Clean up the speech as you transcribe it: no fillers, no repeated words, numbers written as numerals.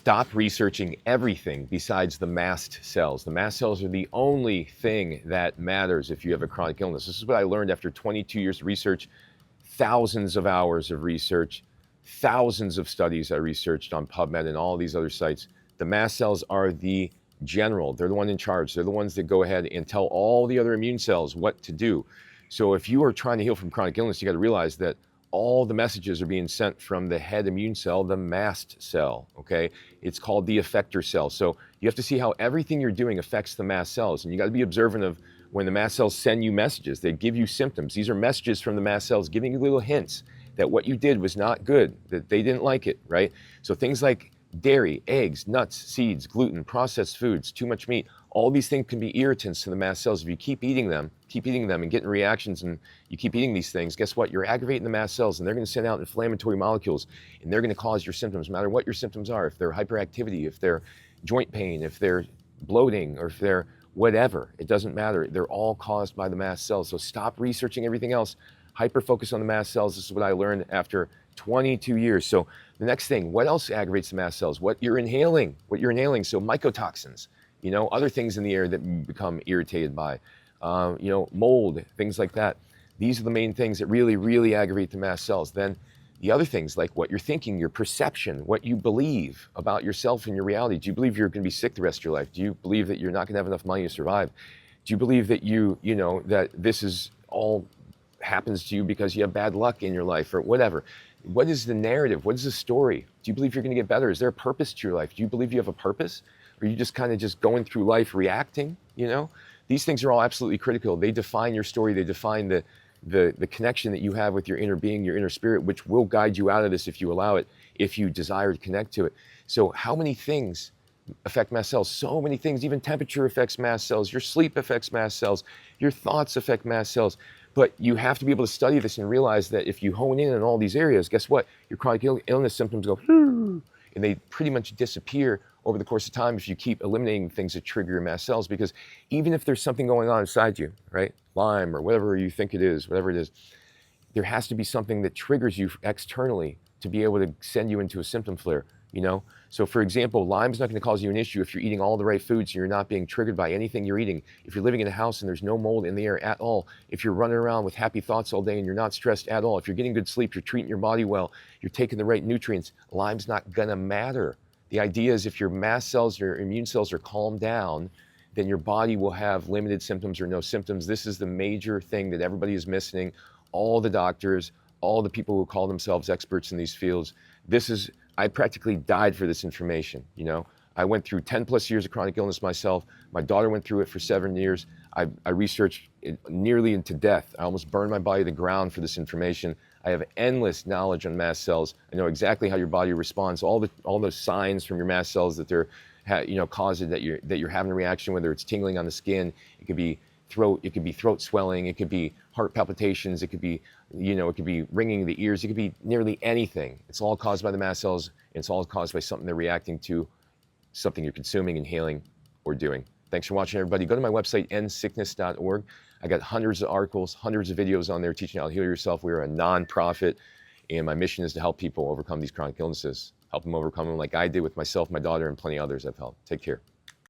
stop researching everything besides the mast cells. The mast cells are the only thing that matters if you have a chronic illness. This is what I learned after 22 years of research, thousands of hours of research, thousands of studies I researched on PubMed and all these other sites. The mast cells are the general. They're the one in charge. They're the ones that go ahead and tell all the other immune cells what to do. So if you are trying to heal from chronic illness, you got to realize that all the messages are being sent from the head immune cell, the mast cell, okay? It's called the effector cell. So you have to see how everything you're doing affects the mast cells. And you got to be observant of when the mast cells send you messages. They give you symptoms. These are messages from the mast cells giving you little hints that what you did was not good, that they didn't like it, right? So things like dairy, eggs, nuts, seeds, gluten, processed foods, too much meat, all these things can be irritants to the mast cells. If you keep eating them and getting reactions and you keep eating these things, guess what? You're aggravating the mast cells and they're going to send out inflammatory molecules and they're going to cause your symptoms, no matter what your symptoms are. If they're hyperactivity, if they're joint pain, if they're bloating, or if they're whatever, it doesn't matter. They're all caused by the mast cells. So stop researching everything else. Hyper focus on the mast cells. This is what I learned after 22 years. So the next thing, what else aggravates the mast cells? What you're inhaling. So mycotoxins, other things in the air that you become irritated by, mold, things like that. These are the main things that really, really aggravate the mast cells. Then the other things like what you're thinking, your perception, what you believe about yourself and your reality. Do you believe you're going to be sick the rest of your life? Do you believe that you're not going to have enough money to survive? Do you believe that that this is all happens to you because you have bad luck in your life or whatever? What is the narrative? What is the story? Do you believe you're going to get better? Is there a purpose to your life? Do you believe you have a purpose? Or are you just kind of just going through life reacting? These things are all absolutely critical. They define your story. They define the connection that you have with your inner being, your inner spirit, which will guide you out of this if you allow it, if you desire to connect to it. So how many things affect mast cells? So many things. Even temperature affects mast cells. Your sleep affects mast cells. Your thoughts affect mast cells. But you have to be able to study this and realize that if you hone in on all these areas, guess what? Your chronic illness symptoms go, and they pretty much disappear over the course of time if you keep eliminating things that trigger your mast cells. Because even if there's something going on inside you, right? Lyme or whatever you think it is, whatever it is, there has to be something that triggers you externally to be able to send you into a symptom flare, So for example, Lyme's not going to cause you an issue if you're eating all the right foods and you're not being triggered by anything you're eating. If you're living in a house and there's no mold in the air at all, if you're running around with happy thoughts all day and you're not stressed at all, if you're getting good sleep, you're treating your body well, you're taking the right nutrients, Lyme's not going to matter. The idea is if your mast cells, your immune cells are calmed down, then your body will have limited symptoms or no symptoms. This is the major thing that everybody is missing. All the doctors, all the people who call themselves experts in these fields. I practically died for this information, I went through 10 plus years of chronic illness myself. My daughter went through it for 7 years. I researched it nearly into death. I almost burned my body to the ground for this information. I have endless knowledge on mast cells. I know exactly how your body responds, all those signs from your mast cells that they're causing that you're having a reaction, whether it's tingling on the skin, it could be throat swelling, it could be heart palpitations, it could be ringing the ears, it could be nearly anything. It's all caused by the mast cells, and it's all caused by something they're reacting to, something you're consuming, inhaling, or doing. Thanks for watching, everybody. Go to my website, endsickness.org. I got hundreds of articles, hundreds of videos on there teaching you how to heal yourself. We're a nonprofit, and my mission is to help people overcome these chronic illnesses, help them overcome them like I did with myself, my daughter, and plenty of others I've helped. Take care.